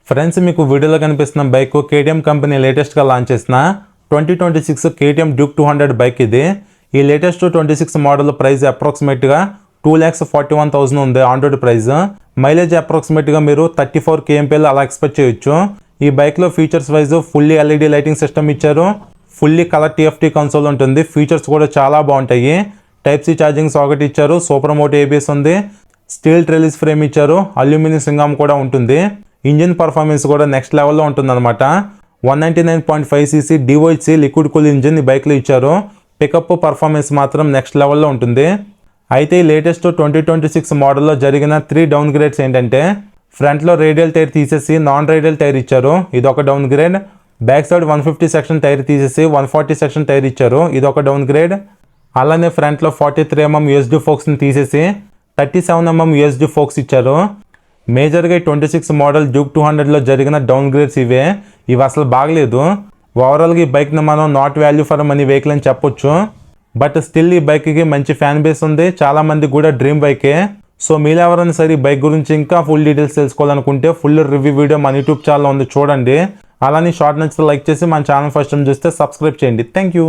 Friends, మీకు వీడియోలో కనిపిస్తున్న బైక్ కేటీఎం కంపెనీ లేటెస్ట్గా లాంచ్ చేసిన 2026 కేటీఎం డ్యూక్ 200 బైక్ ఇది. ఈ లేటెస్ట్ 26 మోడల్ ప్రైస్ అప్రాక్సిమేట్గా 2,41,000 ఉంది ఆన్ రోడ్ ప్రైస్. మైలేజ్ అప్రాక్సిమేట్గా మీరు 34 kmpl అలా ఎక్స్పెక్ట్ చేయొచ్చు. ఈ బైక్లో features wise fully LED lighting system ఇచ్చారు. ఫుల్లీ కలర్ టీఎఫ్టీ కన్సోల్ ఉంటుంది. ఫీచర్స్ కూడా చాలా బాగుంటాయి. టైప్ సి ఛార్జింగ్ సాకెట్ ఇచ్చారు. సూపర్ మోటో ఏబిఎస్ ఉంది. స్టీల్ ట్రెలిస్ ఫ్రేమ్ ఇచ్చారు. అల్యూమినియం సింగం కూడా ఉంటుంది. ఇంజిన్ పర్ఫార్మెన్స్ కూడా నెక్స్ట్ లెవెల్లో ఉంటుందన్నమాట. 199.5cc DOHC liquid cool engine ఈ బైక్లో ఇచ్చారు. పికప్ పర్ఫార్మెన్స్ మాత్రం నెక్స్ట్ లెవెల్లో ఉంటుంది. అయితే ఈ లేటెస్ట్ 2026 మోడల్లో జరిగిన 3 డౌన్ గ్రేడ్స్ ఏంటంటే, ఫ్రంట్లో రేడియల్ టైర్ తీసేసి నాన్ రేడియల్ టైర్ ఇచ్చారు, ఇదొక downgrade. Back side 150 section tyre తీసేసి 140 సెక్షన్ టైర్ ఇచ్చారు, ఇదొక డౌన్ గ్రేడ్. అలానే ఫ్రంట్లో 43mm USD ఫోక్స్ని తీసేసి 37mm USD ఫోక్స్ ఇచ్చారు. మేజర్గా 26 మోడల్ డ్యూక్ 200లో జరిగిన డౌన్ గ్రేడ్స్ ఇవి అసలు బాగలేదు. ఓవరాల్గా ఈ బైక్ని మనం not value for money vehicle అని చెప్పొచ్చు. బట్ స్టిల్ ఈ బైక్కి మంచి ఫ్యాన్ బేస్ ఉంది. చాలామంది కూడా డ్రీమ్ బైకే. సో మీరు ఎవరైనా సరే ఈ బైక్ గురించి ఇంకా ఫుల్ డీటెయిల్స్ తెలుసుకోవాలనుకుంటే ఫుల్ రివ్యూ వీడియో మన యూట్యూబ్ ఛానల్లో ఉంది, చూడండి. అలానే షార్ట్ నచ్చితే లైక్ చేసి మన ఛానల్ ఫస్ట్ టైం చూస్తే సబ్స్క్రైబ్ చేయండి. Thank you.